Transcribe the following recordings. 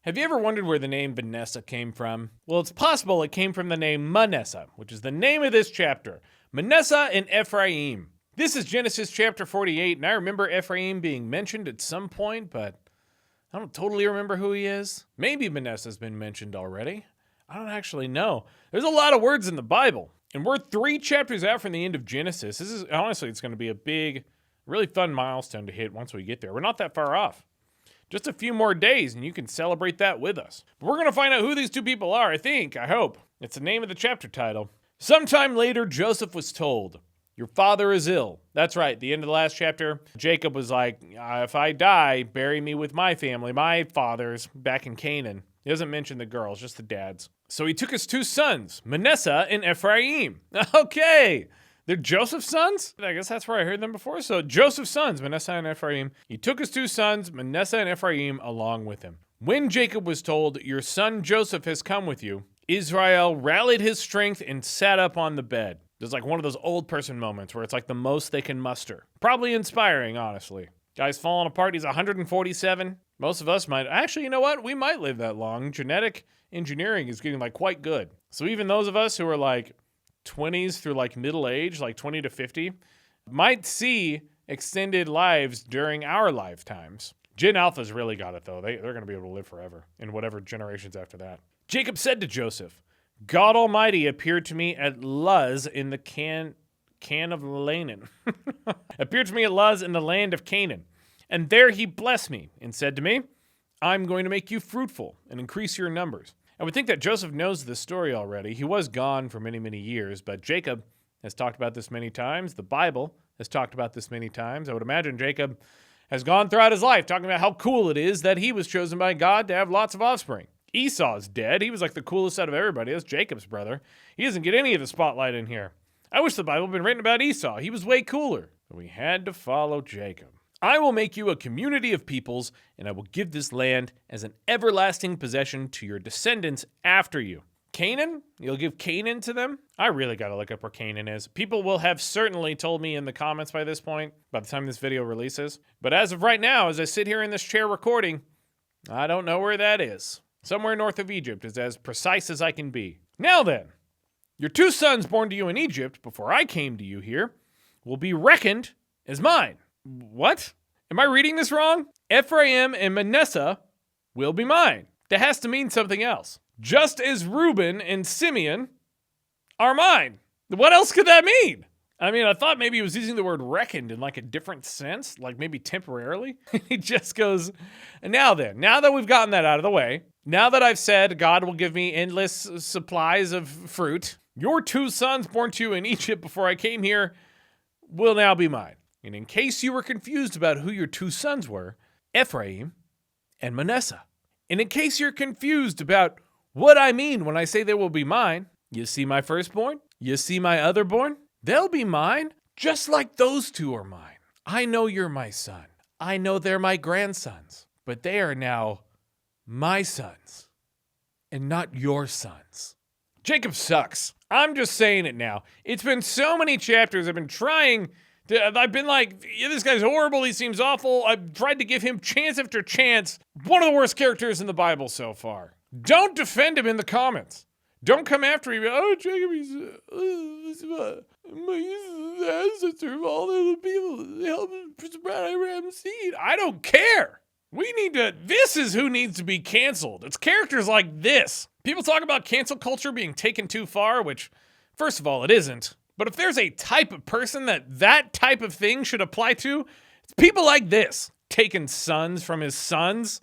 Have you ever wondered where the name Manasseh came from? Well, it's possible it came from the name Manasseh, which is the name of this chapter. Manasseh and Ephraim. This is Genesis chapter 48, and I remember Ephraim being mentioned at some point, but I don't totally remember who he is. Maybe Manasseh's been mentioned already. I don't actually know. There's a lot of words in the Bible, and we're 3 chapters out from the end of Genesis. This is, honestly, it's going to be a big, really fun milestone to hit once we get there. We're not that far off. Just a few more days, and you can celebrate that with us. But we're going to find out who these 2 people are, I hope. It's the name of the chapter title. Sometime later, Joseph was told, "Your father is ill." That's right, the end of the last chapter, Jacob was like, if I die, bury me with my family, my fathers, back in Canaan. He doesn't mention the girls, just the dads. So he took his 2 sons, Manasseh and Ephraim. Okay. They're Joseph's sons? I guess that's where I heard them before. So Joseph's sons, Manasseh and Ephraim. He took his 2 sons, Manasseh and Ephraim, along with him. When Jacob was told, "Your son Joseph has come with you," Israel rallied his strength and sat up on the bed. There's like one of those old person moments where it's like the most they can muster. Probably inspiring, honestly. Guy's falling apart. He's 147. Most of us might. Actually, you know what? We might live that long. Genetic engineering is getting like quite good. So even those of us who are like 20s through like middle age, like 20 to 50, might see extended lives during our lifetimes. Gen Alpha's really got it though. They're going to be able to live forever in whatever generations after that. Jacob said to Joseph, "God Almighty appeared to me at Luz in the can of Lanaan. Appeared to me at Luz in the land of Canaan. And there he blessed me and said to me, 'I'm going to make you fruitful and increase your numbers.'" I would think that Joseph knows this story already. He was gone for many, many years, but Jacob has talked about this many times. The Bible has talked about this many times. I would imagine Jacob has gone throughout his life talking about how cool it is that he was chosen by God to have lots of offspring. Esau's dead. He was like the coolest out of everybody. That's Jacob's brother. He doesn't get any of the spotlight in here. I wish the Bible had been written about Esau. He was way cooler. But we had to follow Jacob. "I will make you a community of peoples, and I will give this land as an everlasting possession to your descendants after you." Canaan? You'll give Canaan to them? I really got to look up where Canaan is. People will have certainly told me in the comments by this point, by the time this video releases. But as of right now, as I sit here in this chair recording, I don't know where that is. Somewhere north of Egypt is as precise as I can be. Now then, your 2 sons born to you in Egypt before I came to you here will be reckoned as mine. What? Am I reading this wrong? Ephraim and Manasseh will be mine. That has to mean something else. Just as Reuben and Simeon are mine. What else could that mean? I mean, I thought maybe he was using the word reckoned in like a different sense, like maybe temporarily. He just goes, now that we've gotten that out of the way, now that I've said God will give me endless supplies of fruit, your 2 sons born to you in Egypt before I came here will now be mine. And in case you were confused about who your 2 sons were, Ephraim and Manasseh. And in case you're confused about what I mean when I say they will be mine, you see my firstborn? You see my otherborn? They'll be mine, just like those 2 are mine. I know you're my son. I know they're my grandsons. But they are now my sons and not your sons. Jacob sucks. I'm just saying it now. It's been so many chapters. I've been like, yeah, this guy's horrible. He seems awful. I've tried to give him chance after chance. One of the worst characters in the Bible so far. Don't defend him in the comments. Don't come after him. "Oh, Jacob, he's my ancestor of all the people that helped spread Abraham's seed." I don't care. This is who needs to be canceled. It's characters like this. People talk about cancel culture being taken too far, which, first of all, it isn't. But if there's a type of person that type of thing should apply to, it's people like this. Taking sons from his sons.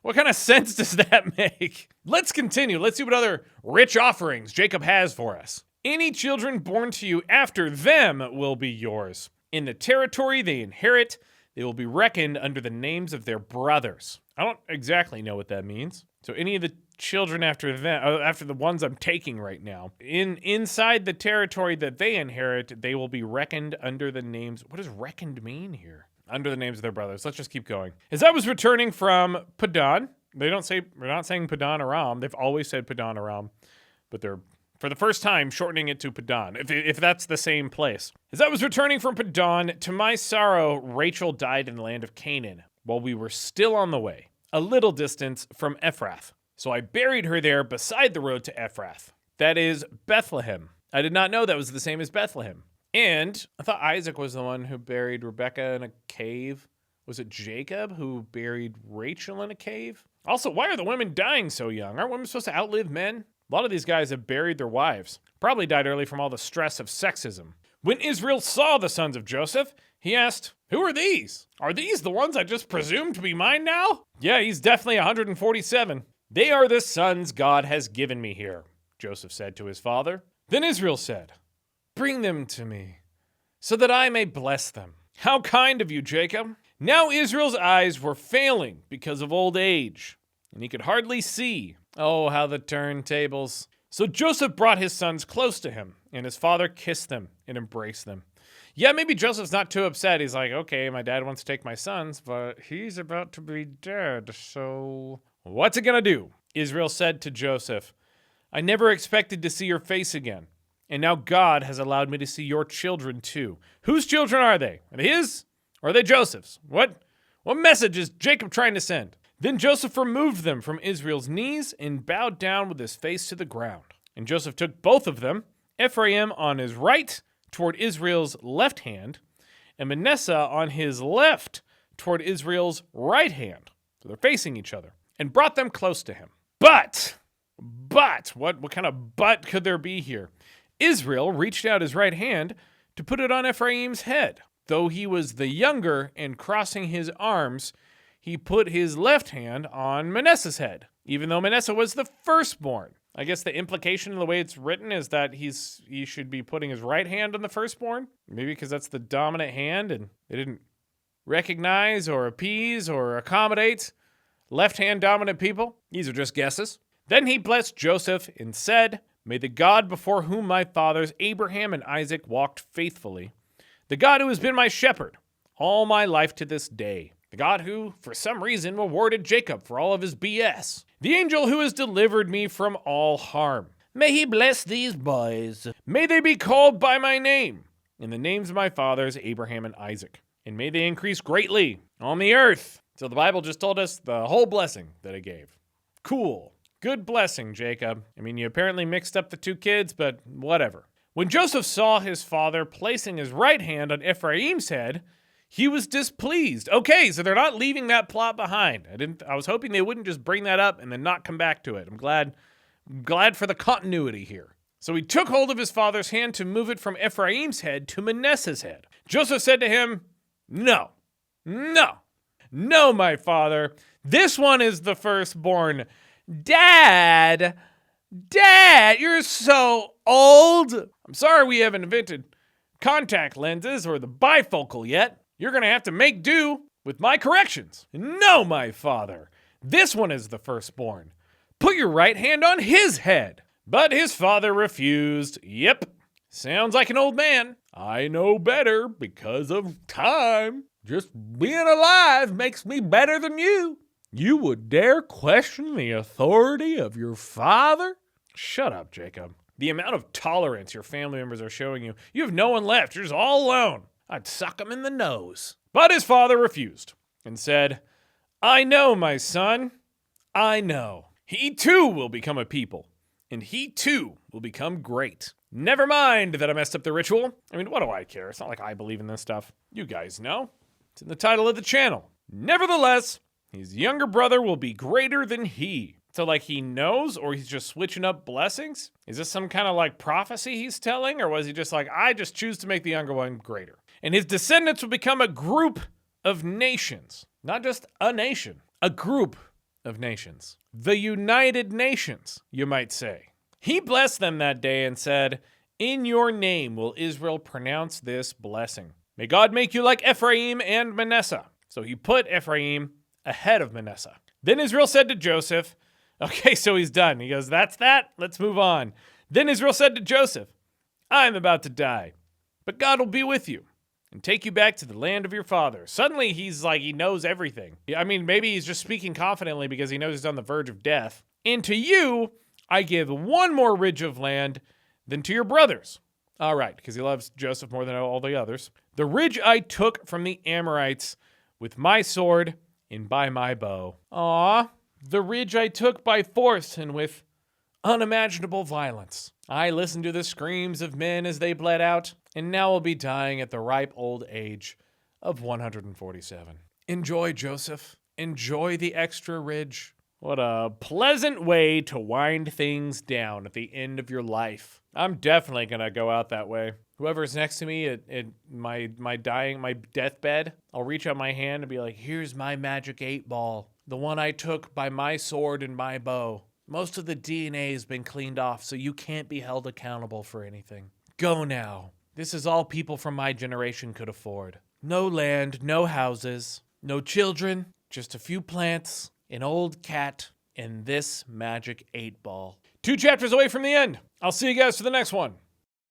What kind of sense does that make? Let's continue. Let's see what other rich offerings Jacob has for us. "Any children born to you after them will be yours. In the territory they inherit, they will be reckoned under the names of their brothers." I don't exactly know what that means. So any of the children after them, after the ones I'm taking right now, inside the territory that they inherit, they will be reckoned under the names. What does reckoned mean here? Under the names of their brothers. Let's just keep going. "As I was returning from Padan," they're not saying Padan Aram. They've always said Padan Aram, but they're, for the first time, shortening it to Padan, if that's the same place. "As I was returning from Padan, to my sorrow, Rachel died in the land of Canaan while we were still on the way. a little distance from Ephrath. So I buried her there beside the road to Ephrath. That is Bethlehem. I did not know that was the same as Bethlehem. And I thought Isaac was the one who buried Rebekah in a cave. Was it Jacob who buried Rachel in a cave? Also, why are the women dying so young? Aren't women supposed to outlive men? A lot of these guys have buried their wives. Probably died early from all the stress of sexism. When Israel saw the sons of Joseph, he asked, "Who are these? Are these the ones I just presumed to be mine now?" "Yeah, he's definitely 147. "They are the sons God has given me here," Joseph said to his father. Then Israel said, "Bring them to me, so that I may bless them." "How kind of you, Jacob." Now Israel's eyes were failing because of old age, and he could hardly see. Oh, how the turntables. So Joseph brought his sons close to him, and his father kissed them and embraced them. Yeah, maybe Joseph's not too upset. He's like, okay, my dad wants to take my sons, but he's about to be dead, so what's it gonna do? Israel said to Joseph, "I never expected to see your face again. And now God has allowed me to see your children too." Whose children are they? Are they his? Or are they Joseph's? What message is Jacob trying to send? Then Joseph removed them from Israel's knees and bowed down with his face to the ground. And Joseph took both of them, Ephraim on his right toward Israel's left hand, and Manasseh on his left toward Israel's right hand. So they're facing each other, and brought them close to him. But, what kind of but could there be here? Israel reached out his right hand to put it on Ephraim's head. Though he was the younger and crossing his arms, he put his left hand on Manasseh's head, even though Manasseh was the firstborn. I guess the implication of the way it's written is that he should be putting his right hand on the firstborn. Maybe because that's the dominant hand and they didn't recognize or appease or accommodate left-hand dominant people. These are just guesses. Then he blessed Joseph and said, "May the God before whom my fathers Abraham and Isaac walked faithfully, the God who has been my shepherd all my life to this day, the God who, for some reason, rewarded Jacob for all of his BS, the angel who has delivered me from all harm. May he bless these boys. May they be called by my name, in the names of my fathers Abraham and Isaac, and may they increase greatly on the earth." So the Bible just told us the whole blessing that it gave. Cool. Good blessing, Jacob. I mean, you apparently mixed up the two kids, but whatever. When Joseph saw his father placing his right hand on Ephraim's head, he was displeased. Okay, so they're not leaving that plot behind. I was hoping they wouldn't just bring that up and then not come back to it. I'm glad for the continuity here. So he took hold of his father's hand to move it from Ephraim's head to Manasseh's head. Joseph said to him, No, my father. This one is the firstborn. Dad, you're so old. I'm sorry we haven't invented contact lenses or the bifocal yet. You're going to have to make do with my corrections. No, my father. This one is the firstborn. Put your right hand on his head. But his father refused. Yep, sounds like an old man. I know better because of time. Just being alive makes me better than you. You would dare question the authority of your father? Shut up, Jacob. The amount of tolerance your family members are showing you, you have no one left. You're just all alone. I'd suck him in the nose. But his father refused and said, I know, my son. I know. He too will become a people, and he too will become great. Never mind that I messed up the ritual. I mean, what do I care? It's not like I believe in this stuff. You guys know. It's in the title of the channel. Nevertheless, his younger brother will be greater than he. So like he knows, or he's just switching up blessings? Is this some kind of like prophecy he's telling? Or was he just like, I just choose to make the younger one greater? And his descendants will become a group of nations. Not just a nation, a group of nations. The United Nations, you might say. He blessed them that day and said, in your name will Israel pronounce this blessing. May God make you like Ephraim and Manasseh. So he put Ephraim ahead of Manasseh. Then Israel said to Joseph, okay, so he's done. He goes, that's that. Let's move on. Then Israel said to Joseph, I'm about to die, but God will be with you and take you back to the land of your father. Suddenly he's like, he knows everything. I mean, maybe he's just speaking confidently because he knows he's on the verge of death. And to you, I give one more ridge of land than to your brothers. All right, because he loves Joseph more than all the others. The ridge I took from the Amorites with my sword and by my bow. Aw, the ridge I took by force and with unimaginable violence. I listened to the screams of men as they bled out, and now will be dying at the ripe old age of 147. Enjoy, Joseph. Enjoy the extra ridge. What a pleasant way to wind things down at the end of your life. I'm definitely gonna go out that way. Whoever's next to me at my deathbed, I'll reach out my hand and be like, here's my magic 8-ball. The one I took by my sword and my bow. Most of the DNA has been cleaned off, so you can't be held accountable for anything. Go now. This is all people from my generation could afford. No land, no houses, no children, just a few plants, an old cat, and this magic 8-ball. 2 chapters away from the end. I'll see you guys for the next one.